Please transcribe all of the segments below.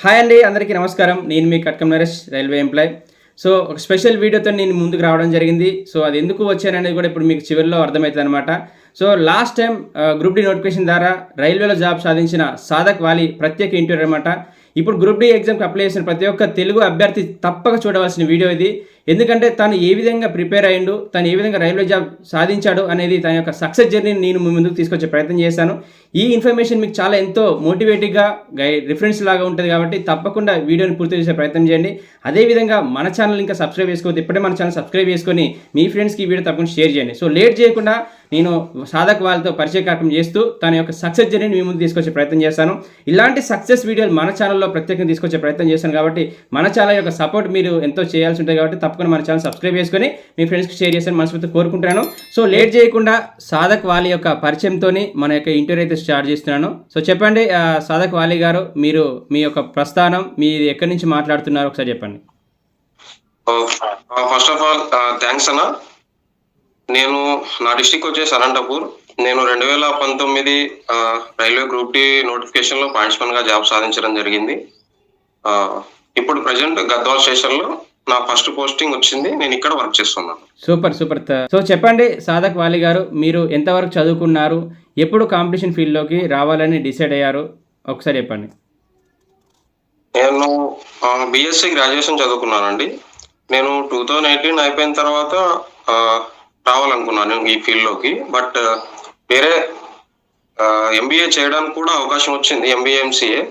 Hi అండి, అందరికీ నమస్కారం. నేను మీ కట్కం నరేష్, రైల్వే ఎంప్లాయ్. సో ఒక స్పెషల్ వీడియోతో నేను ముందుకు రావడం జరిగింది. సో అది ఎందుకు వచ్చాననేది కూడా ఇప్పుడు మీకు చివరిలో అర్థమవుతుంది అనమాట. So last time group D notification ద్వారా రైల్వేలో జాబ్ సాధించిన సాధక్ వాలి ప్రత్యేక ఇంటర్వ్యూ అనమాట. ఇప్పుడు గ్రూప్ డి ఎగ్జామ్కి అప్లై చేసిన ప్రతి ఒక్క తెలుగు అభ్యర్థి తప్పక చూడవలసిన వీడియో ఇది. ఎందుకంటే తను ఏ విధంగా ప్రిపేర్ అయ్యిండు, తను ఏ విధంగా రైల్వే జాబ్ సాధించాడు అనేది తన యొక్క సక్సెస్ జర్నీని నేను మీ ముందుకు తీసుకొచ్చే ప్రయత్నం చేశాను. ఈ ఇన్ఫర్మేషన్ మీకు చాలా ఎంతో మోటివేటివ్గా రిఫరెన్స్ లాగా ఉంటుంది కాబట్టి తప్పకుండా వీడియోని పూర్తి చేసే ప్రయత్నం చేయండి. అదేవిధంగా మన ఛానల్ ఇంకా సబ్స్క్రైబ్ చేసుకోవద్దు, ఇప్పుడే మన ఛానల్ సబ్స్క్రైబ్ చేసుకొని మీ ఫ్రెండ్స్కి ఈ వీడియో తప్పకుండా షేర్ చేయండి. సో లేట్ చేయకుండా నేను సాధక్ వాళ్ళతో పరిచయ కార్యక్రమం చేస్తూ తన యొక్క సక్సెస్ జర్నీని మీ ముందు తీసుకొచ్చే ప్రయత్నం చేస్తాను. ఇలాంటి సక్సెస్ వీడియోలు మన ఛానల్లో ప్రత్యేకంగా తీసుకొచ్చే ప్రయత్నం చేస్తాను కాబట్టి మన ఛానల్ యొక్క సపోర్ట్ మీరు ఎంతో చేయాల్సి ఉంటుంది కాబట్టి తప్పకుండా మన ఛానల్ సబ్స్క్రైబ్ చేసుకొని మీ ఫ్రెండ్స్కి షేర్ చేస్తాను మనస్ఫూర్తి కోరుకుంటున్నాను. సో లేట్ చేయకుండా సాధక్ వాలి యొక్క పరిచయంతో మన యొక్క ఇంటర్వ్యూ అయితే స్టార్ట్ చేస్తున్నాను. సో చెప్పండి సాధక్ వాలి గారు, మీరు మీ యొక్క ప్రస్థానం, మీరు ఎక్కడి నుంచి మాట్లాడుతున్నారు ఒకసారి చెప్పండి. ఫస్ట్ ఆఫ్ ఆల్ థ్యాంక్స్ అన్న. నేను నా డిస్టిక్ వచ్చేసి అనంతపూర్. నేను 2019 రైల్వే గ్రూప్ డి నోటిఫికేషన్ లో పాయింట్స్మన్ గా జాబ్ సాధించడం జరిగింది. ఇప్పుడు ప్రజెంట్ గద్వాల్ స్టేషన్ లో నా ఫస్ట్ పోస్టింగ్ వచ్చింది. నేను ఇక్కడ వర్క్ చేస్తున్నాను. Super super. సో చెప్పండి సాధక్ వాలి గారు, మీరు ఎంతవరకు చదువుకున్నారు, ఎప్పుడు కాంపిటీషన్ ఫీల్డ్లోకి రావాలని డిసైడ్ అయ్యారు ఒకసారి చెప్పండి. నేను బిఎస్సి గ్రాడ్యుయేషన్ చదువుకున్నానండి. నేను 2018 అయిపోయిన తర్వాత రావాలనుకున్నాను ఈ ఫీల్డ్లోకి. బట్ వేరే ఎంబీఏ చేయడానికి కూడా అవకాశం వచ్చింది, ఎంబీఏ ఎంసీఏ.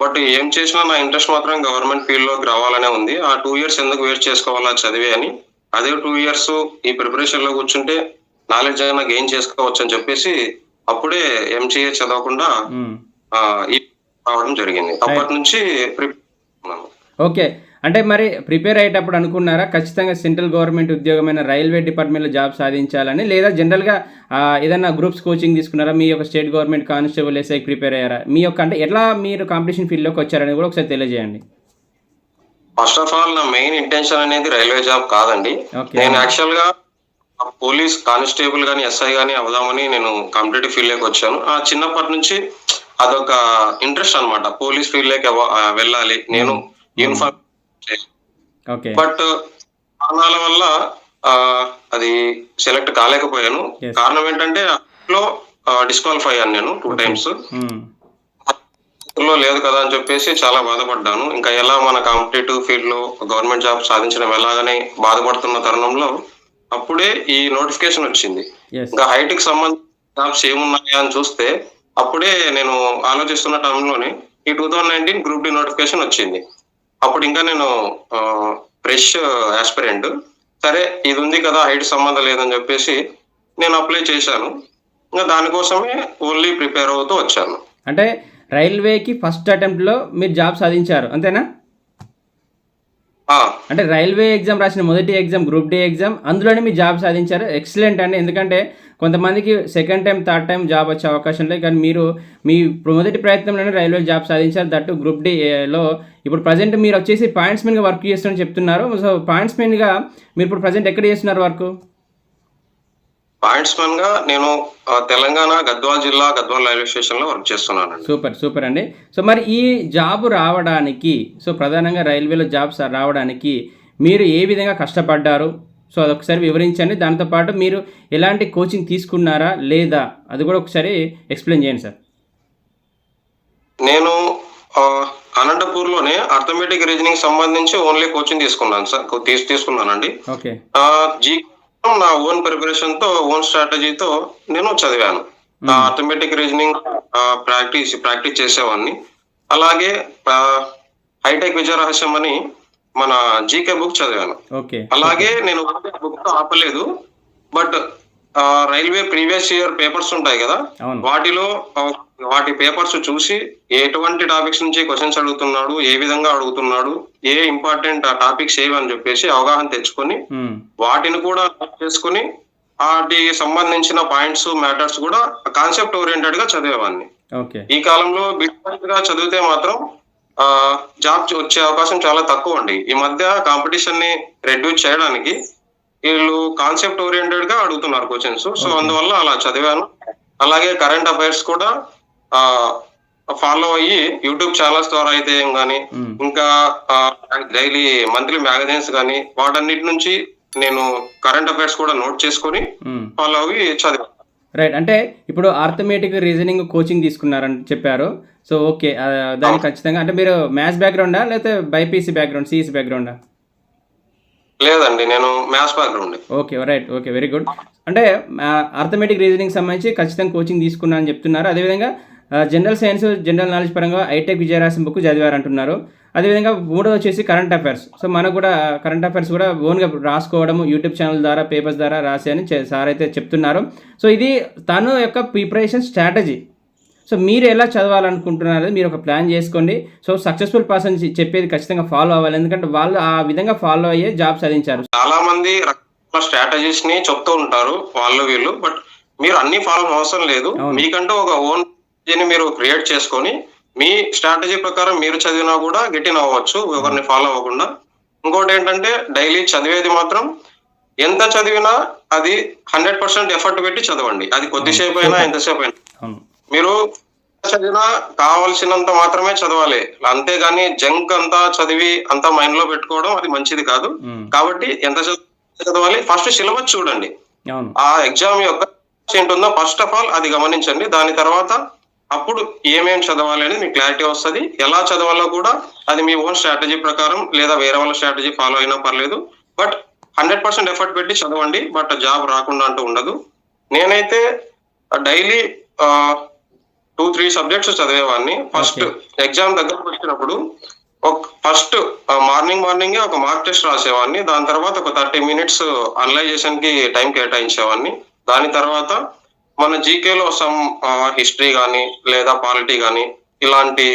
బట్ ఏం చేసినా నా ఇంట్రెస్ట్ మాత్రం గవర్నమెంట్ ఫీల్డ్లోకి రావాలనే ఉంది. ఆ 2 years ఎందుకు వేస్ట్ చేసుకోవాలా చదివే అని, అదే 2 years ఈ ప్రిపరేషన్లో కూర్చుంటే నాలెడ్జ్ అయినా గెయిన్ చేసుకోవచ్చు అని చెప్పేసి అప్పుడే ఎంసీఏ చదవకుండా రావడం జరిగింది. అప్పటి నుంచి ప్రిపేర్. ఓకే, అంటే మరి ప్రిపేర్ అయ్యేటప్పుడు అనుకున్నారా ఖచ్చితంగా సెంట్రల్ గవర్నమెంట్ ఉద్యోగమైన రైల్వే డిపార్ట్మెంట్లో జాబ్ సాధించాలని, లేదా జనరల్గా ఏదైనా గ్రూప్స్ కోచింగ్ తీసుకున్నారా, మీ యొక్క స్టేట్ గవర్నమెంట్ కానిస్టేబుల్ ఎస్ఐకి ప్రిపేర్ అయ్యారా, మీ యొక్క అంటే ఎట్లా మీరు కాంపిటీషన్ ఫీల్డ్లోకి వచ్చారని కూడా ఒకసారి తెలియజేయండి. ఫస్ట్ ఆఫ్ ఆల్ నా మెయిన్ ఇంటెన్షన్ అనేది రైల్వే జాబ్ కాదండి. నేను యాక్చువల్గా పోలీస్ కానిస్టేబుల్ కానీ ఎస్ఐ కానీ అవుదామని నేను కాంపిటేటివ్ ఫీల్డ్లోకి వచ్చాను. ఆ చిన్నప్పటి నుంచి అదొక ఇంట్రెస్ట్ అనమాట. పోలీస్ ఫీల్డ్లోకి వెళ్ళాలి నేను, యూనిఫామ్. బట్ కారణాల వల్ల అది సెలెక్ట్ కాలేకపోయాను. కారణం ఏంటంటే అందులో డిస్క్వాలిఫై అయ్యాను నేను 2 times. లేదు కదా అని చెప్పేసి చాలా బాధపడ్డాను. ఇంకా ఎలా మన కాంపిటేటివ్ ఫీల్డ్ లో గవర్నమెంట్ జాబ్ సాధించడం ఎలాగని బాధపడుతున్న తరుణంలో అప్పుడే ఈ నోటిఫికేషన్ వచ్చింది. ఇంకా హైట్ కి సంబంధించిన జాబ్స్ ఏమున్నాయా అని చూస్తే అప్పుడే నేను ఆలోచిస్తున్న టైంలోనే ఈ 2019 గ్రూప్ డి నోటిఫికేషన్ వచ్చింది. అప్పుడు ఇంకా నేను ఫ్రెష్ ఆస్పిరెంట్. సరే ఇది ఉంది కదా, హైట్ సంబంధం లేదని చెప్పేసి నేను అప్లై చేశాను. ఇంకా దానికోసమే ఓన్లీ ప్రిపేర్ అవుతూ వచ్చాను. అంటే రైల్వేకి ఫస్ట్ అటెంప్ట్లో మీరు జాబ్ సాధించారు అంతేనా? అంటే రైల్వే ఎగ్జామ్ రాసిన మొదటి ఎగ్జామ్ గ్రూప్ డి ఎగ్జామ్, అందులోనే మీరు జాబ్ సాధించారు. ఎక్సలెంట్ అండి. ఎందుకంటే కొంతమందికి second time third time job వచ్చే అవకాశం లేదు, కానీ మీరు మీ మొదటి ప్రయత్నంలోనే రైల్వే జాబ్ సాధించారు, దట్టు గ్రూప్ డిలో. ఇప్పుడు ప్రజెంట్ మీరు వచ్చేసి పాయింట్స్మెన్గా వర్క్ చేస్తున్నారని చెప్తున్నారు. సో పాయింట్స్మెన్గా మీరు ఇప్పుడు ప్రజెంట్ ఎక్కడ చేస్తున్నారు వర్క్? పాయింట్స్మెన్ గా నేను తెలంగాణ గద్వాల్ జిల్లా గద్వాల్ రైల్వే స్టేషన్ లో వర్క్ చేస్తున్నాను. సూపర్ సూపర్ అండి. సో మరి ఈ జాబ్ రావడానికి, సో ప్రధానంగా రైల్వేలో జాబ్స్ రావడానికి మీరు ఏ విధంగా కష్టపడ్డారు, సో అదొకసారి వివరించండి. దాంతోపాటు మీరు ఎలాంటి కోచింగ్ తీసుకున్నారా లేదా అది కూడా ఒకసారి ఎక్స్ప్లెయిన్ చేయండి సార్. నేను అనంతపూర్లోనే అర్థమెటిక్ రీజనింగ్ సంబంధించి ఓన్లీ కోచింగ్ తీసుకున్నాను సార్, తీసుకున్నానండి. ఓకే. నా ఓన్ ప్రిపరేషన్ తో, ఓన్ స్ట్రాటజీతో నేను చదివాను. అర్థమెటిక్ రీజనింగ్ ప్రాక్టీస్ చేసేవాడిని. అలాగే హైటెక్ విజయ రహస్యం అని మన జీకే బుక్ చదివాను. అలాగే నేను బుక్ తో ఆపలేదు. But railway previous year papers ఉంటాయి కదా, వాటి పేపర్స్ చూసి ఎటువంటి టాపిక్స్ నుంచి క్వశ్చన్స్ అడుగుతున్నాడు, ఏ విధంగా అడుగుతున్నాడు, ఏ ఇంపార్టెంట్ టాపిక్స్ ఏవి అని చెప్పేసి అవగాహన తెచ్చుకొని వాటిని కూడా చేసుకుని వాటికి సంబంధించిన పాయింట్స్ మ్యాటర్స్ కూడా కాన్సెప్ట్ ఓరియంటెడ్ గా చదివేవాడిని. ఈ కాలంలో బిట్ గా చదివితే మాత్రం జాబ్ వచ్చే అవకాశం చాలా తక్కువ అండి. ఈ మధ్య కాంపిటీషన్ ని రెడ్యూస్ చేయడానికి వీళ్ళు కాన్సెప్ట్ ఓరియంటెడ్ గా అడుగుతున్నారు క్వశ్చన్స్. సో అందువల్ల అలా చదివాను. అలాగే కరెంట్ అఫైర్స్ కూడా ఫాలో అయ్యి యూట్యూబ్ ఛానల్స్ ద్వారా అయితే ఏం కానీ ఉమ్, ఇంకా డైలీ మంత్లీ మ్యాగజైన్స్ కానీ వాటన్నిటి నుంచి నేను కరెంట్ అఫైర్స్ కూడా నోట్ చేసుకొని ఉమ్. ఫాలో అయ్యి చదివాను. రైట్. అంటే ఇప్పుడు ఆర్థమెటిక్ రీజనింగ్ కోచింగ్ తీసుకున్నారని చెప్పారు. సో ఓకే, దానికి ఖచ్చితంగా అంటే మీరు మ్యాథ్స్ బ్యాక్గ్రౌండా లేకపోతే బైపీసీ బ్యాక్గ్రౌండ్, సిఈసీ బ్యాక్గ్రౌండా? లేదండి, నేను maths background. Okay, right, okay, very good. అంటే అర్థమెటిక్ రీజనింగ్ సంబంధించి ఖచ్చితంగా కోచింగ్ తీసుకున్నా అని చెప్తున్నారు. అదేవిధంగా జనరల్ సైన్స్, జనరల్ నాలెడ్జ్ పరంగా ఐటెక్ విజయరాసం బుక్ చదివారంటున్నారు. అదేవిధంగా మూడోది వచ్చేసి కరెంట్ అఫైర్స్. సో మనకు కూడా కరెంట్ అఫైర్స్ కూడా ఓన్గా రాసుకోవడము యూట్యూబ్ ఛానల్ ద్వారా, పేపర్స్ ద్వారా రాసి అని సార్ అయితే చెప్తున్నారు. సో ఇది తను యొక్క ప్రిపరేషన్ స్ట్రాటజీ. సో మీరు ఎలా చదవాలనుకుంటున్నారు, మీరు ఒక ప్లాన్ చేసుకోండి. సో సక్సెస్ఫుల్ పర్సన్ చెప్పేది ఖచ్చితంగా ఫాలో అవ్వాలి, ఎందుకంటే వాళ్ళు ఆ విధంగా ఫాలో అయ్యే జాబ్ సాధించారు. చాలా మంది రకరకాల స్ట్రాటజీస్ ని చెప్తూ ఉంటారు వాళ్ళు వీళ్ళు, బట్ మీరు అన్ని ఫాలో అవసరం లేదు. అవును. మీకంటూ ఒక ఓన్ ని మీరు క్రియేట్ చేసుకొని మీ స్ట్రాటజీ ప్రకారం మీరు చదివినా కూడా గెటిన్ అవ్వచ్చు ఎవరిని ఫాలో అవ్వకుండా. ఇంకోటి ఏంటంటే డైలీ చదివేది మాత్రం ఎంత చదివినా అది 100% ఎఫర్ట్ పెట్టి చదవండి. అది కొద్దిసేపు అయినా ఎంతసేపు అయినా. అవును. మీరు చదివినా కావాల్సినంత మాత్రమే చదవాలి, అంతేగాని జంక్ అంతా చదివి అంతా మైండ్ లో పెట్టుకోవడం అది మంచిది కాదు. ఉమ్, కాబట్టి ఎంత చదవాలి, ఫస్ట్ సిలబస్ చూడండి, అవును. ఆ ఎగ్జామ్ యొక్క ఏంటుందో ఫస్ట్ ఆఫ్ ఆల్ అది గమనించండి. దాని తర్వాత అప్పుడు ఏమేం చదవాలి అనేది మీకు క్లారిటీ వస్తుంది. ఎలా చదవాలో కూడా అది మీ ఓన్ స్ట్రాటజీ ప్రకారం లేదా వేరే వాళ్ళ స్ట్రాటజీ ఫాలో అయినా పర్లేదు, బట్ 100% ఎఫర్ట్ పెట్టి చదవండి. బట్ జాబ్ రాకుండా అంటూ ఉండదు. నేనైతే డైలీ 2-3 సబ్జెక్ట్స్ చదివేవాడిని. ఫస్ట్ ఎగ్జామ్ దగ్గరకు వచ్చినప్పుడు ఫస్ట్ మార్నింగే ఒక మార్క్ టెస్ట్ రాసేవాడిని. దాని తర్వాత ఒక 30 minutes అనలైజేషన్ కి టైం కేటాయించేవాడిని. దాని తర్వాత మన జీకేలో సమ్ హిస్టరీ కానీ లేదా పాలిటీ కానీ ఇలాంటి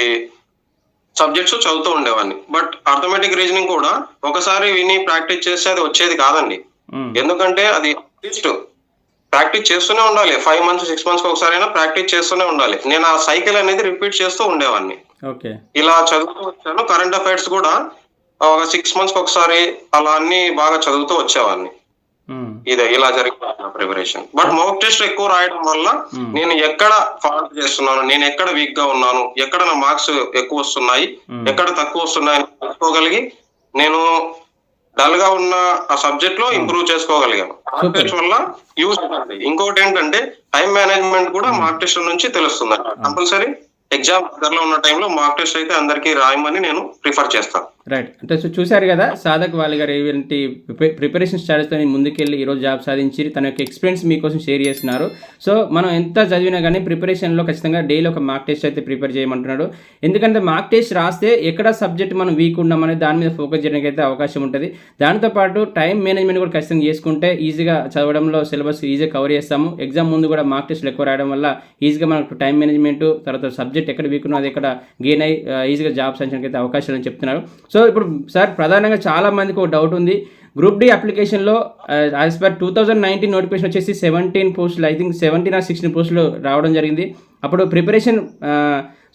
సబ్జెక్ట్స్ చదువుతూ ఉండేవాడిని. బట్ అర్థమెటిక్ రీజనింగ్ కూడా ఒకసారి విని ప్రాక్టీస్ చేస్తే అది వచ్చేది కాదండి. ఉమ్, ఎందుకంటే అది అట్లీస్ట్ ప్రాక్టీస్ చేస్తూనే ఉండాలి. 5 months 6 months ఒకసారి అయినా ప్రాక్టీస్ చేస్తూనే ఉండాలి. నేను ఆ సైకిల్ అనేది రిపీట్ చేస్తూ ఉండేవాడిని. ఓకే. ఇలా చదువుతూ వచ్చాను. కరెంట్ అఫైర్స్ కూడా ఒక 6 months ఒకసారి అలా అన్ని బాగా చదువుతూ వచ్చేవాడిని. ఉమ్, ఇదే ఇలా జరిగిన ప్రిపరేషన్. బట్ మోక్ టెస్ట్ ఎక్కువ రాయడం వల్ల నేను ఎక్కడ ఫాల్ట్ చేస్తున్నాను, నేను ఎక్కడ వీక్ గా ఉన్నాను, ఎక్కడ నా మార్క్స్ ఎక్కువ వస్తున్నాయి, ఎక్కడ తక్కువ వస్తున్నాయి అని తెలుసుకోగలిగి నేను డల్ గా ఉన్న ఆ సబ్జెక్ట్ లో ఇంప్రూవ్ చేసుకోగలిగాను. మార్క్ టెస్ట్ వల్ల యూజ్ అవుతుంది. ఇంకోటి ఏంటంటే టైం మేనేజ్మెంట్ కూడా మార్క్ టెస్ట్ నుంచి తెలుస్తుంది. కంపల్సరీ ఎగ్జామ్ దగ్గరలో ఉన్న టైంలో మార్క్ టెస్ట్ అయితే అందరికీ రాయమని నేను ప్రిఫర్ చేస్తాను. రైట్. అంటే చూశారు కదా సాధక్ వాలి గారు ఇలాంటి ప్రిపరేషన్ స్ట్రాటజీతో ముందుకెళ్ళి ఈరోజు జాబ్ సాధించి తన యొక్క ఎక్స్పీరియన్స్ మీకోసం షేర్ చేస్తున్నారు. సో మనం ఎంత చదివినా కానీ ప్రిపరేషన్లో ఖచ్చితంగా డైలీ ఒక మార్క్ టెస్ట్ అయితే ప్రిపేర్ చేయమంటున్నాడు. ఎందుకంటే మార్క్ టెస్ట్ రాస్తే ఎక్కడ సబ్జెక్ట్ మనం వీక్ ఉన్నామనేది దాని మీద ఫోకస్ చేయడానికి అయితే అవకాశం ఉంటుంది. దాంతోపాటు టైం మేనేజ్మెంట్ కూడా ఖచ్చితంగా చేసుకుంటే ఈజీగా చదవడంలో సిలబస్ ఈజీగా కవర్ చేస్తాము. ఎగ్జామ్ ముందు కూడా మార్క్ టెస్ట్లు ఎక్కువ రాయడం వల్ల ఈజీగా మనకు టైం మేనేజ్మెంట్, తర్వాత సబ్జెక్ట్ ఎక్కడ వీక్ ఉన్నది ఎక్కడ గెయిన్ అయ్యి ఈజీగా జాబ్ సాధించడానికి అయితే అవకాశాలు అని చెప్తున్నారు. సో ఇప్పుడు సార్ ప్రధానంగా చాలా మందికి ఒక డౌట్ ఉంది. గ్రూప్ డి అప్లికేషన్లో యాజ్ పర్ 2019 నోటిఫికేషన్ వచ్చేసి 17 పోస్టులు, ఐ థింక్ 17 or 16 పోస్టులు రావడం జరిగింది. అప్పుడు ప్రిపరేషన్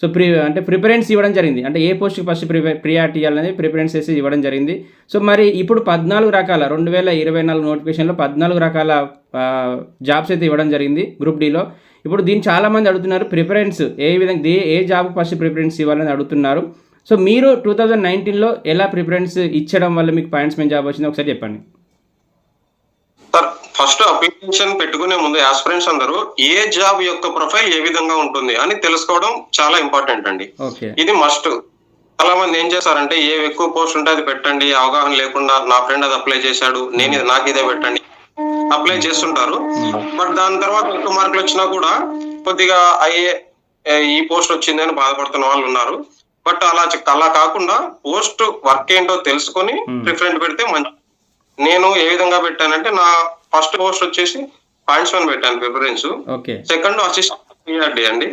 సో అంటే ప్రిఫరెన్స్ ఇవ్వడం జరిగింది. అంటే ఏ పోస్ట్కి ఫస్ట్ ప్రియారిటీ ఇవ్వాలనేది ప్రిఫరెన్సెస్ ఇవ్వడం జరిగింది. సో మరి ఇప్పుడు 14 రకాల 2024 నోటిఫికేషన్లో 14 రకాల జాబ్స్ అయితే ఇవ్వడం జరిగింది గ్రూప్ డిలో. ఇప్పుడు దీన్ని చాలామంది అడుగుతున్నారు, ప్రిఫరెన్స్ ఏ విధంగా ఏ జాబ్కి ఫస్ట్ ప్రిఫరెన్స్ ఇవ్వాలని అడుగుతున్నారు. సో మీరు 2019లో ఎలా ప్రిఫరెన్స్ ఇచ్చడం వల్ల మీకు పాయింట్స్మెంట్ జాబ్ వచ్చింది ఒకసారి చెప్పండి. ఫస్ట్ అప్లికేషన్ పెట్టుకునే ముందు ఆస్పిరెంట్స్ అందరూ ఏ జాబ్ యొక్క ప్రొఫైల్ ఏ విధంగా ఉంటుంది అని తెలుసుకోవడం చాలా ఇంపార్టెంట్ అండి. ఇది మస్ట్. చాలా మంది ఏం చేస్తారంటే ఏ ఎక్కువ పోస్ట్ ఉంటే అది పెట్టండి, అవగాహన లేకుండా నా ఫ్రెండ్ అది అప్లై చేశాడు నేను నాకు ఇదే పెట్టండి అప్లై చేస్తుంటారు. బట్ దాని తర్వాత ఎక్కువ మార్కులు వచ్చినా కూడా కొద్దిగా అయ్యే ఈ పోస్ట్ వచ్చింది అని బాధపడుతున్న వాళ్ళు ఉన్నారు. బట్ అలా కాకుండా పోస్ట్ వర్క్ ఏంటో తెలుసుకొని ప్రిఫరెన్స్ పెడితే మంచి. నేను ఏ విధంగా పెట్టానంటే నా ఫస్ట్ పోస్ట్ వచ్చేసి .1 పెట్టాను ప్రిఫరెన్స్, సెకండ్ అసిస్టెంట్ అండి,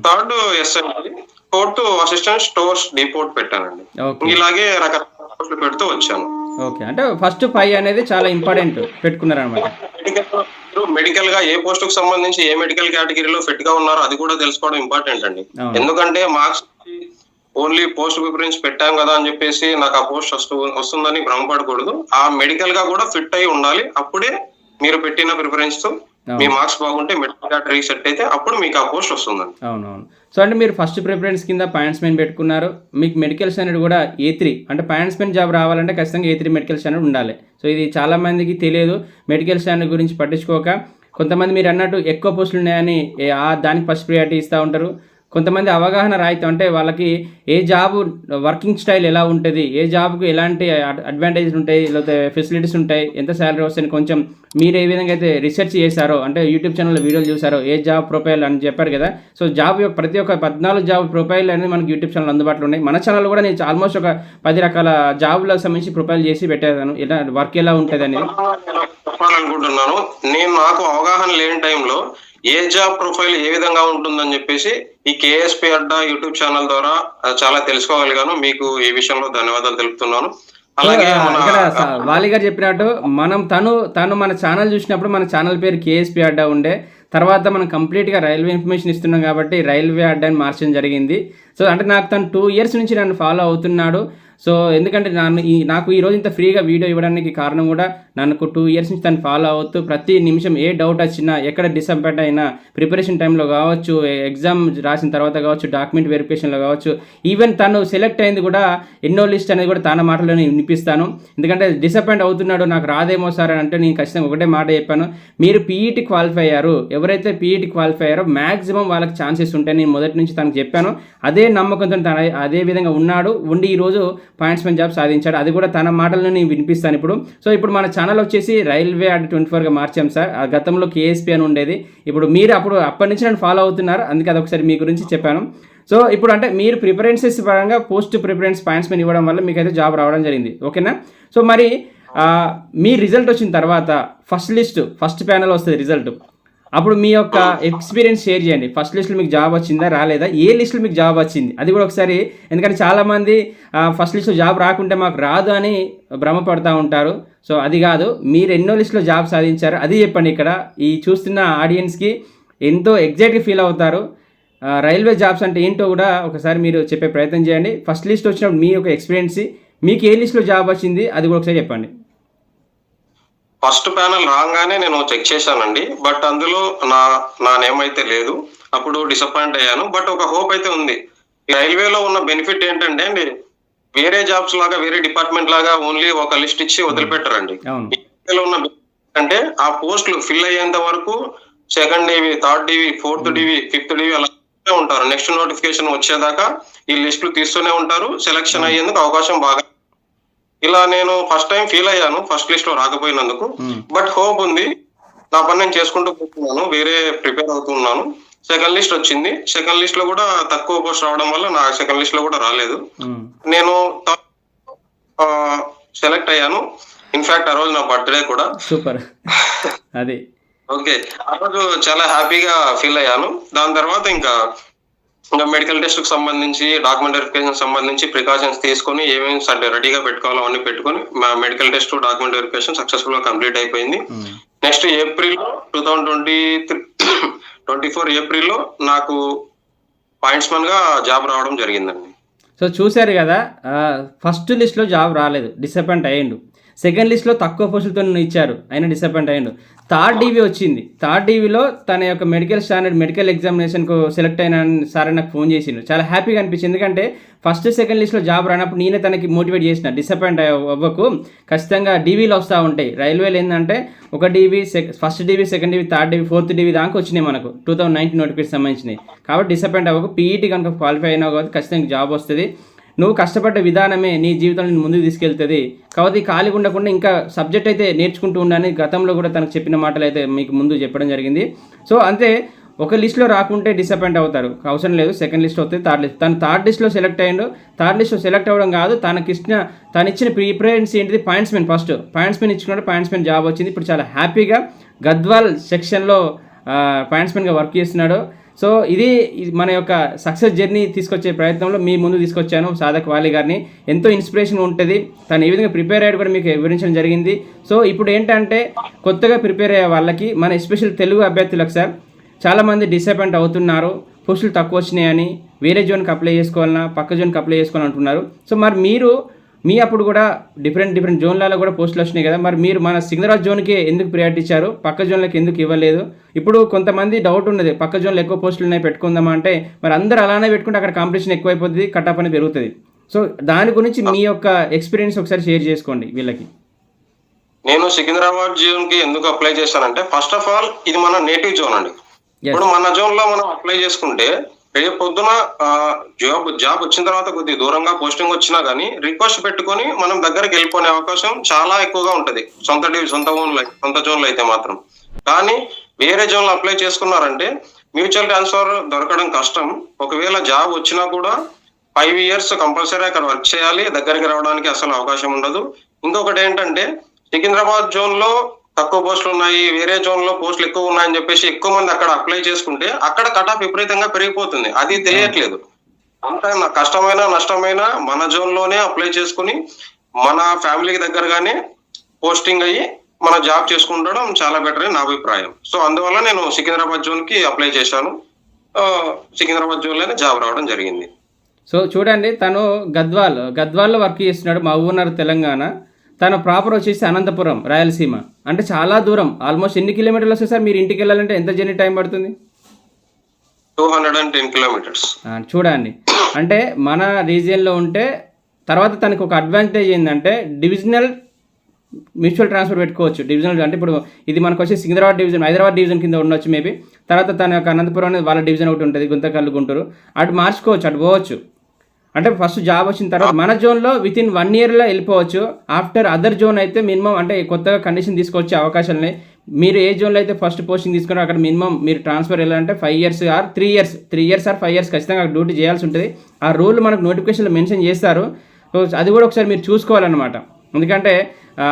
third SI, fourth assistant stores deport పెట్టానండి. ఇలాగే రకరకాల పోస్టులు పెడుతూ వచ్చాను. ఓకే, అంటే ఫస్ట్ 5 అనేది చాలా ఇంపార్టెంట్ పెట్టుకున్నారు అన్నమాట. మెడికల్ గా ఏ పోస్ట్ కు సంబంధించి ఏ మెడికల్ కేటగిరీలో ఫిట్ గా ఉన్నారో అది కూడా తెలుసుకోవడం ఇంపార్టెంట్ అండి. ఎందుకంటే మార్క్స్ ఓన్లీ పోస్ట్ ప్రిఫరెన్స్ పెట్టాం కదా అని చెప్పేసి నాకు ఆ పోస్ట్ వస్తుందని భ్రమపడకూడదు. ఆ మెడికల్ గా కూడా ఫిట్ అయి ఉండాలి. అప్పుడే మీరు పెట్టిన ప్రిఫరెన్స్ తో మీ మార్క్స్ బాగుంటే మెడికల్ కేటగిరీ సెట్ అయితే అప్పుడు మీకు ఆ పోస్ట్ వస్తుందండి. అవునవును. సో అంటే మీరు ఫస్ట్ ప్రిఫరెన్స్ కింద పాయింట్స్మెన్ పెట్టుకున్నారు. మీకు మెడికల్ స్టాండర్డ్ కూడా A3 అంటే పాయింట్స్మెన్ జాబ్ రావాలంటే ఖచ్చితంగా A3 మెడికల్ స్టాండర్డ్ ఉండాలి. సో ఇది చాలామందికి తెలియదు. మెడికల్ స్టాండర్డ్ గురించి పట్టించుకోక కొంతమంది మీరు అన్నట్టు ఎక్కువ పోస్టులు ఉన్నాయని దానికి ఫస్ట్ ప్రియారిటీ ఇస్తూ ఉంటారు. కొంతమంది అవగాహన రాహిత్యం అంటే వాళ్ళకి ఏ జాబ్ వర్కింగ్ స్టైల్ ఎలా ఉంటుంది, ఏ జాబ్కు ఎలాంటి అడ్వాంటేజ్లు ఉంటాయి, లేకపోతే ఫెసిలిటీస్ ఉంటాయి, ఎంత శాలరీ వస్తాయని కొంచెం మీరు ఏ విధంగా అయితే రీసెర్చ్ చేశారో అంటే యూట్యూబ్ ఛానల్లో వీడియోలు చూసారో ఏ జాబ్ ప్రొఫైల్ అని చెప్పారు కదా. సో జాబ్ ప్రతి ఒక్క 14 జాబ్ ప్రొఫైల్ అనేది మనకి యూట్యూబ్ ఛానల్ అందుబాటులో ఉన్నాయి. మన ఛానల్ కూడా నేను ఆల్మోస్ట్ ఒక 10 రకాల జాబ్లకు సంబంధించి ప్రొఫైల్ చేసి పెట్టేదాను, ఎలా వర్క్ ఎలా ఉంటుంది అనేది చెప్పాలనుకుంటున్నాను. నాకు అవగాహన లేని టైంలో ఏ జాబ్ ప్రొఫైల్ ఏ విధంగా ఉంటుందని చెప్పేసి ఈ కేఎస్పి అడ్డా యూట్యూబ్ ఛానల్ ద్వారా చాలా తెలుసుకోగలిగాను. మీకు ఈ విషయంలో ధన్యవాదాలు తెలుపుతున్నాను. అలాగే ఇక్కడ వాలి గారు చెప్పినట్టు తను మన ఛానల్ చూసినప్పుడు మన ఛానల్ పేరు కేఎస్పి అడ్డా ఉండే, తర్వాత మనం కంప్లీట్గా రైల్వే ఇన్ఫర్మేషన్ ఇస్తున్నాం కాబట్టి రైల్వే అడ్డాని మార్చడం జరిగింది. సో అంటే నాకు తను 2 years నుంచి నన్ను ఫాలో అవుతున్నాడు. సో ఎందుకంటే నాకు ఈరోజు ఇంత ఫ్రీగా వీడియో ఇవ్వడానికి కారణం కూడా నాకు 2 years నుంచి తను ఫాలో అవుతూ ప్రతి నిమిషం ఏ డౌట్ వచ్చినా, ఎక్కడ డిసప్పాయింట్ అయినా, ప్రిపరేషన్ టైంలో కావచ్చు, ఎగ్జామ్ రాసిన తర్వాత కావచ్చు, డాక్యుమెంట్ వెరిఫికేషన్లో కావచ్చు, ఈవెన్ తను సెలెక్ట్ అయింది కూడా ఎన్నో లిస్ట్ అనేది కూడా తన మాటలోనే వినిపిస్తాను. ఎందుకంటే డిసప్పాయింట్ అవుతున్నాడు, నాకు రాదేమో సార్ అని అంటే నేను ఖచ్చితంగా ఒకటే మాట చెప్పాను, మీరు పీఈటీ క్వాలిఫై అయ్యారు, ఎవరైతే పీఈటీ క్వాలిఫై అయ్యారో మ్యాక్సిమం వాళ్ళకి ఛాన్సెస్ ఉంటాయి. నేను మొదటి నుంచి తనకు చెప్పాను, అదే నమ్మకంతో తను అదే విధంగా ఉండి ఈరోజు పాయింట్స్మెన్ జాబ్ సాధించాడు. అది కూడా తన మాటలను నేను వినిపిస్తాను ఇప్పుడు. సో ఇప్పుడు మన ఛానల్ వచ్చేసి రైల్వే అడ్డా 24గా మార్చాం సార్. ఆ గతంలో కేఎస్పి అని ఉండేది. ఇప్పుడు మీరు అప్పటి నుంచి నన్ను ఫాలో అవుతున్నారు, అందుకే అదొకసారి మీ గురించి చెప్పాను. సో ఇప్పుడు అంటే మీరు ప్రిఫరెన్సెస్ పరంగా పోస్ట్ ప్రిఫరెన్స్ పాయింట్స్మెన్ ఇవ్వడం వల్ల మీకైతే జాబ్ రావడం జరిగింది, ఓకేనా. సో మరి మీ రిజల్ట్ వచ్చిన తర్వాత ఫస్ట్ ప్యానల్ వస్తుంది రిజల్ట్. అప్పుడు మీ యొక్క ఎక్స్పీరియన్స్ షేర్ చేయండి. ఫస్ట్ లిస్ట్లో మీకు జాబ్ వచ్చిందా రాలేదా, ఏ లిస్ట్లో మీకు జాబ్ వచ్చింది అది కూడా ఒకసారి. ఎందుకంటే చాలామంది ఫస్ట్ లిస్ట్లో జాబ్ రాకుంటే మాకు రాదు అని భ్రమపడుతూ ఉంటారు. సో అది కాదు, మీరు ఎన్నో లిస్ట్లో జాబ్ సాధించారు అది చెప్పండి. ఇక్కడ ఈ చూస్తున్న ఆడియన్స్కి ఎంతో ఎగ్జైట్గా ఫీల్ అవుతారు. రైల్వే జాబ్స్ అంటే ఏంటో కూడా ఒకసారి మీరు చెప్పే ప్రయత్నం చేయండి. ఫస్ట్ లిస్ట్ వచ్చినప్పుడు మీ యొక్క ఎక్స్పీరియన్స్, మీకు ఏ లిస్ట్లో జాబ్ వచ్చింది అది కూడా ఒకసారి చెప్పండి. ఫస్ట్ ప్యానల్ రాగానే నేను చెక్ చేశానండి, బట్ అందులో నా నేమ్ అయితే లేదు. అప్పుడు డిసప్పాయింట్ అయ్యాను, బట్ ఒక హోప్ అయితే ఉంది. రైల్వేలో ఉన్న బెనిఫిట్ ఏంటంటే అండి, వేరే జాబ్స్ లాగా వేరే డిపార్ట్మెంట్ లాగా ఓన్లీ ఒక లిస్ట్ ఇచ్చి వదిలిపెట్టరండి. రైల్వేలో ఉన్న అంటే ఆ పోస్టులు ఫిల్ అయ్యేంత వరకు 2nd DV, 3rd DV, 4th DV, 5th DV అలా ఉంటారు. నెక్స్ట్ నోటిఫికేషన్ వచ్చేదాకా ఈ లిస్టులు తీస్తూనే ఉంటారు. సెలక్షన్ అయ్యేందుకు అవకాశం బాగా. ఇలా నేను ఫస్ట్ టైం ఫీల్ అయ్యాను ఫస్ట్ లిస్ట్ లో రాకపోయినందుకు, బట్ హోప్ ఉంది. నా పని నేను చేసుకుంటూ పోతున్నాను, వేరే ప్రిపేర్ అవుతున్నాను. సెకండ్ లిస్ట్ వచ్చింది. సెకండ్ లిస్ట్ లో కూడా తక్కువ పోస్ట్ రావడం వల్ల నా సెకండ్ లిస్ట్ లో కూడా రాలేదు. నేను సెలెక్ట్ అయ్యాను. ఇన్ఫాక్ట్ ఆ రోజు నా బర్త్డే కూడా. సూపర్. అది ఓకే, ఆ రోజు చాలా హ్యాపీగా ఫీల్ అయ్యాను. దాని తర్వాత ఇంకా మెడికల్ టెస్ట్ కు సంబంధించి, డాక్యుమెంట్ వెరిఫికేషన్ సంబంధించి ప్రికాషన్స్ తీసుకొని ఏమేమి రెడీగా పెట్టుకోవాలో అవన్నీ పెట్టుకొని medical test, document verification successful గా కంప్లీట్ అయిపోయింది. నెక్స్ట్ ఏప్రిల్ 2024 ఏప్రిల్లో నాకు పాయింట్స్మెన్ గా జాబ్ రావడం జరిగిందండి. సో చూశారు కదా, ఫస్ట్ లిస్ట్లో జాబ్ రాలేదు, డిసప్పాయింట్ అయ్యిండు. సెకండ్ లిస్ట్లో తక్కువ పోస్టులతో ఇచ్చారు, అయినా డిసప్పాయింట్ అయ్యిండు. 3rd DV వచ్చింది. 3rd DVలో తన యొక్క మెడికల్ ఎగ్జామినేషన్కు సెలెక్ట్ అయిన సార్ నాకు ఫోన్ చేసిండు. చాలా హ్యాపీగా అనిపించింది. ఎందుకంటే ఫస్ట్ సెకండ్ లిస్ట్లో జాబ్ రానప్పుడు నేనే తనకి మోటివేట్ చేసిన, డిసప్పాయింట్ అవ్వకు, ఖచ్చితంగా DVలు వస్తూ ఉంటాయి. రైల్వేలు ఏంటంటే ఒక DV, first DV, second DV, 3rd DV, 4th DV దాకా వచ్చినాయి మనకు 2019 నోటిఫికేషన్ సంబంధించినవి. కాబట్టి డిసప్పాయింట్ అవ్వకు, పీఈటీ కనుక క్వాలిఫై అయినావు కాబట్టి ఖచ్చితంగా జాబ్ వస్తుంది. నువ్వు కష్టపడ్డ విధానమే నీ జీవితంలో నేను ముందుకు తీసుకెళ్తుంది. కాబట్టి ఖాళీగా ఉండకుండా ఇంకా సబ్జెక్ట్ అయితే నేర్చుకుంటూ ఉండని గతంలో కూడా తనకు చెప్పిన మాటలు అయితే మీకు ముందు చెప్పడం జరిగింది. సో అంతే, ఒక లిస్ట్లో రాకుంటే డిసప్పాయింట్ అవుతారు, అవసరం లేదు. సెకండ్ లిస్ట్ వస్తుంది, 3rd లిస్ట్. తను 3rd లిస్ట్లో సెలెక్ట్ అయ్యిండు. 3rd లిస్ట్లో సెలెక్ట్ అవ్వడం కాదు, తను ఇచ్చిన ప్రిఫరెన్స్ ఏంటిది, పాయింట్స్మెన్. ఫస్ట్ పాయింట్స్మెన్ ఇచ్చుకున్నాడు, పాయింట్స్మెన్ జాబ్ వచ్చింది. ఇప్పుడు చాలా హ్యాపీగా గద్వాల్ సెక్షన్లో పాయింట్స్మెన్గా వర్క్ చేస్తున్నాడు. సో ఇది మన యొక్క సక్సెస్ జర్నీ తీసుకొచ్చే ప్రయత్నంలో మీ ముందు తీసుకొచ్చాను సాధక్ వాలి గారిని. ఎంతో ఇన్స్పిరేషన్ ఉంటుంది. తను ఏ విధంగా ప్రిపేర్ అయ్యాడు కూడా మీకు వివరించడం జరిగింది. సో ఇప్పుడు ఏంటంటే కొత్తగా ప్రిపేర్ అయ్యే వాళ్ళకి, మన ఎస్పెషల్ తెలుగు అభ్యర్థులకు సార్ చాలామంది డిసప్పాయింట్ అవుతున్నారు, పోస్టులు తక్కువ వచ్చినాయని వేరే జోన్కి అప్లై చేసుకోవాలన్నా పక్క జోన్కి అప్లై చేసుకోవాలని అంటున్నారు. సో మరి మీరు మీ అప్పుడు కూడా డిఫరెంట్ జోన్లలో కూడా పోస్టులు వచ్చినాయి కదా, మరి మీరు మన సికింద్రాబాద్ జోన్కి ఎందుకు ప్రియారిటీ ఇచ్చారు, పక్క జోన్లకు ఎందుకు ఇవ్వలేదు? ఇప్పుడు కొంతమంది డౌట్ ఉన్నది, పక్క జోన్లో ఎక్కువ పోస్టులు ఉన్నాయి పెట్టుకుందామా అంటే, మరి అందరూ అలానే పెట్టుకుంటే అక్కడ కాంపిటీషన్ ఎక్కువైపోతుంది, కట్ ఆఫ్ అనేది పెరుగుతుంది. సో దాని గురించి మీ యొక్క ఎక్స్పీరియన్స్ ఒకసారి షేర్ చేసుకోండి వీళ్ళకి. నేను సికింద్రాబాద్ జోన్ కి ఎందుకు అప్లై చేశానంటే, ఫస్ట్ ఆఫ్ ఆల్ ఇది మన నేటివ్ జోన్ అండి. ఇప్పుడు మన జోన్ లో మనం అప్లై చేసుకుంటే రేపు పొద్దున జాబ్ వచ్చిన తర్వాత కొద్దిగా దూరంగా పోస్టింగ్ వచ్చినా గానీ రిక్వెస్ట్ పెట్టుకొని మనం దగ్గరికి వెళ్ళిపోయే అవకాశం చాలా ఎక్కువగా ఉంటది, సొంత జోన్లో అయితే మాత్రం. కానీ వేరే జోన్ లో అప్లై చేసుకున్నారంటే మ్యూచువల్ ట్రాన్స్ఫర్ దొరకడం కష్టం. ఒకవేళ జాబ్ వచ్చినా కూడా 5 years కంపల్సరీ అక్కడ వర్క్ చేయాలి, దగ్గరికి రావడానికి అసలు అవకాశం ఉండదు. ఇంకొకటి ఏంటంటే, సికింద్రాబాద్ జోన్ లో తక్కువ పోస్టులు ఉన్నాయి, వేరే జోన్ లో పోస్టులు ఎక్కువ ఉన్నాయని చెప్పేసి ఎక్కువ మంది అక్కడ అప్లై చేసుకుంటే అక్కడ కట్ ఆఫ్ విపరీతంగా పెరిగిపోతుంది. అది తెలియట్లేదు. అంతా కష్టమైన నష్టమైన మన జోన్ లోనే అప్లై చేసుకుని మన ఫ్యామిలీకి దగ్గరగానే పోస్టింగ్ అయ్యి మన జాబ్ చేసుకుంటడం చాలా బెటర్ అని నా అభిప్రాయం. సో అందువల్ల నేను సికింద్రాబాద్ జోన్ కి అప్లై చేశాను. సికింద్రాబాద్ జోన్ లోనే జాబ్ రావడం జరిగింది. సో చూడండి, తను గద్వాల్లో వర్క్ చేస్తున్నాడు, మా ఊరు తెలంగాణ. తన ప్రాపర్ వచ్చేసి అనంతపురం, రాయలసీమ. అంటే చాలా దూరం, ఆల్మోస్ట్ ఎన్ని కిలోమీటర్లు వస్తుంది సార్? మీరు ఇంటికి వెళ్ళాలంటే ఎంత జర్నీ టైం పడుతుంది? 210 kilometers. చూడండి, అంటే మన రీజియన్లో ఉంటే తర్వాత తనకు ఒక అడ్వాంటేజ్ ఏంటంటే డివిజనల్ మ్యూచువల్ ట్రాన్స్ఫర్ పెట్టుకోవచ్చు. డివిజనల్ అంటే ఇప్పుడు ఇది మనకు వచ్చి సికింద్రాబాద్ డివిజన్, హైదరాబాద్ డివిజన్ కింద ఉండొచ్చు మేబీ. తర్వాత తన యొక్క అనంతపురం అనేది వాళ్ళ డివిజన్ ఒకటి ఉంటుంది, గుంతకల్లు, గుంటూరు. అటు మార్చుకోవచ్చు, అటు పోవచ్చు. అంటే ఫస్ట్ జాబ్ వచ్చిన తర్వాత మన జోన్లో వితిన్ 1 yearలో వెళ్ళిపోవచ్చు. ఆఫ్టర్ అదర్ జోన్ అయితే మినిమం అంటే కొత్తగా కండిషన్ తీసుకొచ్చే అవకాశాలు ఉన్నాయి. మీరు ఏ జోన్లో అయితే ఫస్ట్ పోస్టింగ్ తీసుకున్నారో అక్కడ మినిమం మీరు ట్రాన్స్ఫర్ వెళ్ళాలంటే 5 years or 3 years or 5 years ఖచ్చితంగా అక్కడ డ్యూటీ చేయాల్సి ఉంటుంది. ఆ రూల్ మనకు నోటిఫికేషన్లో మెన్షన్ చేస్తారు. సో అది కూడా ఒకసారి మీరు చూసుకోవాలన్నమాట. ఎందుకంటే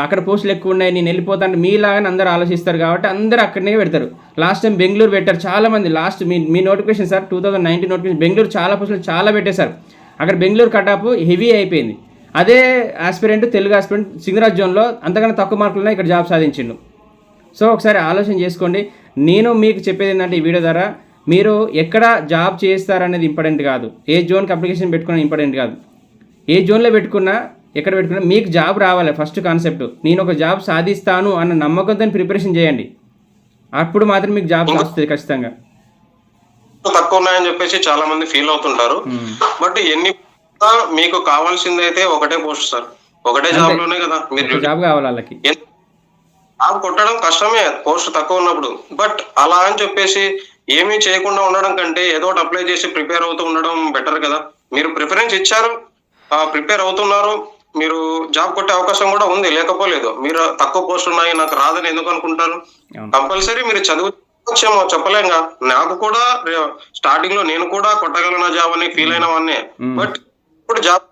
అక్కడ పోస్టులు ఎక్కువ ఉన్నాయి, నేను వెళ్ళిపోతాను మీలాగానే అందరూ ఆలోచిస్తారు కాబట్టి అందరూ అక్కడనే పెడతారు. లాస్ట్ టైం బెంగళూరు పెట్టారు చాలామంది. లాస్ట్ మీ నోటిఫికేషన్ సార్ 2019 నోటిఫికేషన్ బెంగళూరు చాలా పోస్టులు చాలా పెట్టేశారు. అక్కడ బెంగళూరు కటాపు హెవీ అయిపోయింది. అదే తెలుగు ఆస్పిరెంట్ సికింద్రాబాద్ జోన్లో అంతకన్నా తక్కువ మార్కులున్నా ఇక్కడ జాబ్ సాధించిండు. సో ఒకసారి ఆలోచన చేసుకోండి. నేను మీకు చెప్పేది ఏంటంటే ఈ వీడియో ద్వారా మీరు ఎక్కడ జాబ్ చేస్తారనేది ఇంపార్టెంట్ కాదు, ఏ జోన్కి అప్లికేషన్ పెట్టుకున్నా ఇంపార్టెంట్ కాదు. ఏ జోన్లో పెట్టుకున్నా ఎక్కడ పెట్టుకున్నా మీకు జాబ్ రావాలి. ఫస్ట్ కాన్సెప్ట్ నేను ఒక జాబ్ సాధిస్తాను అన్న నమ్మకంతో ప్రిపరేషన్ చేయండి, అప్పుడు మాత్రం మీకు జాబ్ వస్తుంది ఖచ్చితంగా. తక్కువ ఉన్నాయని చెప్పేసి చాలా మంది ఫీల్ అవుతుంటారు. బట్ మీకు కావాల్సింది అయితే ఒకటే పోస్ట్ సార్, ఒకటే జాబ్ లోనే కదా మీరు జాబ్ కావాలి. వాళ్ళకి జాబ్ కొట్టడం కష్టమే పోస్ట్ తక్కువ ఉన్నప్పుడు. బట్ అలా అని చెప్పేసి ఏమీ చేయకుండా ఉండడం కంటే ఏదో ఒకటి అప్లై చేసి ప్రిపేర్ అవుతూ ఉండడం బెటర్ కదా. మీరు ప్రిఫరెన్స్ ఇచ్చారు, ప్రిపేర్ అవుతున్నారు, మీరు జాబ్ కొట్టే అవకాశం కూడా ఉంది, లేకపోలేదు. మీరు తక్కువ పోస్ట్ ఉన్నాయి నాకు రాదని ఎందుకు అనుకుంటారు? కంపల్సరీ మీరు చదువుచ్చేమో చెప్పలేంగా. నాకు కూడా స్టార్టింగ్ లో నేను కూడా కొట్టగలను జాబ్ అని ఫీల్ అయిన వాడినే. బట్ ఇప్పుడు జాబ్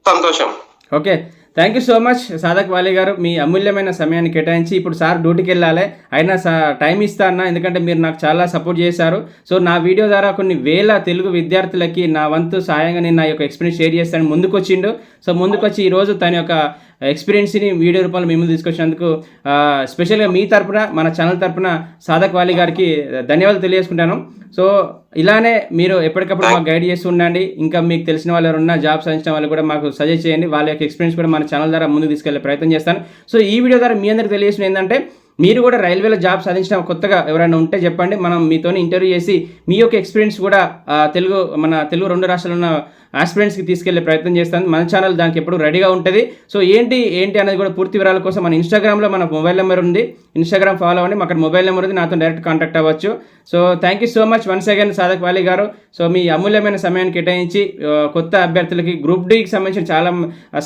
సంతోషం. Okay, thank you so much Sadhak Wali గారు, మీ అమూల్యమైన సమయాన్ని కేటాయించి. ఇప్పుడు సార్ డ్యూటీకి వెళ్ళాలి, అయినా టైం ఇస్తా అన్న, ఎందుకంటే మీరు నాకు చాలా సపోర్ట్ చేశారు. సో నా వీడియో ద్వారా కొన్ని వేల తెలుగు విద్యార్థులకి నా వంతు సాయంగా నేను నా యొక్క ఎక్స్పీరియన్స్ షేర్ చేస్తాను ముందుకు వచ్చిండు. సో ముందుకొచ్చి ఈరోజు తన యొక్క ఎక్స్పీరియన్స్ని వీడియో రూపంలో మేము తీసుకొచ్చినందుకు స్పెషల్గా మీ తరపున మన ఛానల్ తరపున సాధక్ వాలి గారికి ధన్యవాదాలు తెలియజేసుకుంటాను. సో ఇలానే మీరు ఎప్పటికప్పుడు మాకు గైడ్ చేస్తూ ఉండండి. ఇంకా మీకు తెలిసిన వాళ్ళు ఎవరున్నా జాబ్ సాధించిన వాళ్ళు కూడా మాకు సజెస్ట్ చేయండి, వాళ్ళ యొక్క ఎక్స్పీరియన్స్ కూడా మన ఛానల్ ద్వారా ముందుకు తీసుకెళ్లే ప్రయత్నం చేస్తాను. సో ఈ వీడియో ద్వారా మీ అందరికి తెలియజేసిన ఏంటంటే, మీరు కూడా రైల్వేలో జాబ్ సాధించిన కొత్తగా ఎవరైనా ఉంటే చెప్పండి, మనం మీతో ఇంటర్వ్యూ చేసి మీ యొక్క ఎక్స్పీరియన్స్ కూడా మన తెలుగు 2 రాష్ట్రాల్లో ఉన్న ఆస్పిరెంట్స్కి తీసుకెళ్లే ప్రయత్నం చేస్తాను. మన ఛానల్ దానికి ఎప్పుడు రెడీగా ఉంటుంది. సో ఏంటి అనేది కూడా పూర్తి వివరాల కోసం మన ఇన్స్టాగ్రామ్లో మన మొబైల్ నెంబర్ ఉంది, ఇన్స్టాగ్రామ్ ఫాలో అవ్వండి, అక్కడ మొబైల్ నెంబర్ ఉంది, నాతో డైరెక్ట్ కాంటాక్ట్ అవ్వచ్చు. So thank you so much once again Sadhak Wali గారు. సో మీ అమూల్యమైన సమయాన్ని కేటాయించి కొత్త అభ్యర్థులకి గ్రూప్ డీకి సంబంధించిన చాలా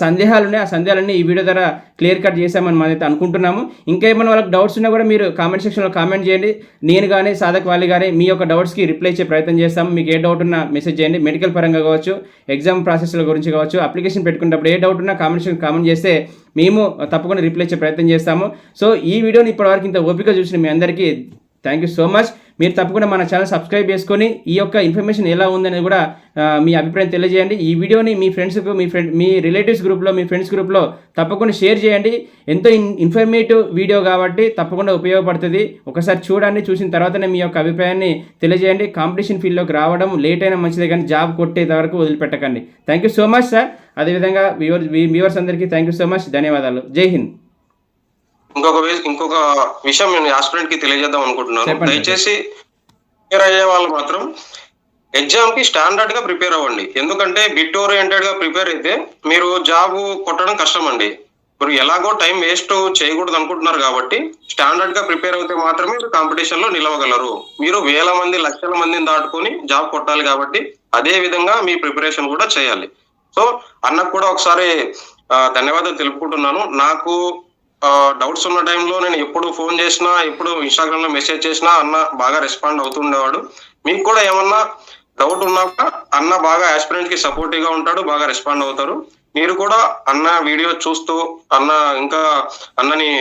సందేహాలు ఉన్నాయి, ఆ సందేహాలన్నీ ఈ వీడియో ద్వారా క్లియర్ కట్ చేశామని మనమైతే అనుకుంటున్నాము. ఇంకా ఏమైనా వాళ్ళకి డౌట్స్ ఉన్నా కూడా మీరు కామెంట్ సెక్షన్లో కామెంట్ చేయండి. నేను కానీ సాధక్ వాలి గారి మీ యొక్క డౌట్స్కి రిప్లై ఇచ్చే ప్రయత్నం చేస్తాము. మీకు ఏ డౌట్ ఉన్నా మెసేజ్ చేయండి, మెడికల్ పరంగా కావచ్చు, ఎగ్జామ్ ప్రాసెస్ల గురించి కావచ్చు, అప్లికేషన్ పెట్టుకున్నప్పుడు ఏ డౌట్ ఉన్నా కామెంట్ చేస్తే మేము తప్పకుండా రిప్లై ఇచ్చే ప్రయత్నం చేస్తాము. సో ఈ వీడియోని ఇప్పటివరకు ఇంత ఓపిక చూసిన మీ అందరికీ థ్యాంక్ యూ సో మచ్. మీరు తప్పకుండా మన ఛానల్ సబ్స్క్రైబ్ చేసుకొని ఈ యొక్క ఇన్ఫర్మేషన్ ఎలా ఉందనేది కూడా మీ అభిప్రాయం తెలియజేయండి. ఈ వీడియోని మీ ఫ్రెండ్స్కు, మీ రిలేటివ్స్ గ్రూప్లో, మీ ఫ్రెండ్స్ గ్రూప్లో తప్పకుండా షేర్ చేయండి. ఎంతో ఇన్ఫర్మేటివ్ వీడియో కాబట్టి తప్పకుండా ఉపయోగపడుతుంది. ఒకసారి చూడండి, చూసిన తర్వాతనే మీ యొక్క అభిప్రాయాన్ని తెలియజేయండి. కాంపిటీషన్ ఫీల్డ్లోకి రావడం లేట్ అయినా మంచిదే, కానీ జాబ్ కొట్టే వరకు వదిలిపెట్టకండి. Thank you so much sir. అదేవిధంగా వ్యూవర్స్ అందరికీ థ్యాంక్ యూ సో మచ్, ధన్యవాదాలు. జై హింద్. ఇంకొక విషయం నేను ఆస్పిరెంట్ కి తెలియజేద్దాం అనుకుంటున్నాను. చెప్పండి. దయచేసి ప్రిపేర్ అయ్యే వాళ్ళు మాత్రం ఎగ్జామ్ కి స్టాండర్డ్ గా ప్రిపేర్ అవ్వండి. ఎందుకంటే బిట్ ఓరియంటెడ్ గా ప్రిపేర్ అయితే మీరు జాబ్ కొట్టడం కష్టం అండి. మీరు ఎలాగో టైం వేస్ట్ చేయకూడదు అనుకుంటున్నారు కాబట్టి స్టాండర్డ్ గా ప్రిపేర్ అయితే మాత్రమే మీరు కాంపిటీషన్ లో నిలవగలరు. మీరు వేల మంది లక్షల మందిని దాటుకొని జాబ్ కొట్టాలి కాబట్టి అదే విధంగా మీ ప్రిపరేషన్ కూడా చేయాలి. సో అన్నకు కూడా ఒకసారి ధన్యవాదాలు తెలుపుకుంటున్నాను. నాకు డౌట్స్ ఉన్న టైంలో నేను ఎప్పుడు ఫోన్ చేసినా, ఎప్పుడు ఇన్స్టాగ్రామ్ లో మెసేజ్ చేసినా అన్న బాగా రెస్పాండ్ అవుతుండేవాడు. మీకు కూడా ఏమన్నా డౌట్ ఉన్నాక అన్న బాగా ఆస్పిరెంట్ కి సపోర్టివ్ గా ఉంటాడు, బాగా రెస్పాండ్ అవుతారు. మీరు కూడా అన్న వీడియో చూస్తూ ఇంకా అన్నని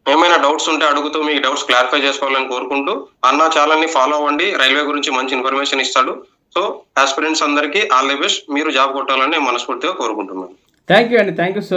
ఏమైనా డౌట్స్ ఉంటే అడుగుతూ మీ డౌట్స్ క్లారిఫై చేసుకోవాలని కోరుకుంటూ అన్న ఛానల్ ని ఫాలో అవ్వండి. రైల్వే గురించి మంచి ఇన్ఫర్మేషన్ ఇస్తాడు. సో ఆస్పిరెంట్స్ అందరికీ ఆల్ ది బెస్ట్. మీరు జాబ్ కొట్టాలని మనస్ఫూర్తిగా కోరుకుంటున్నాను. థ్యాంక్ యూ అండి, థ్యాంక్ యూ సో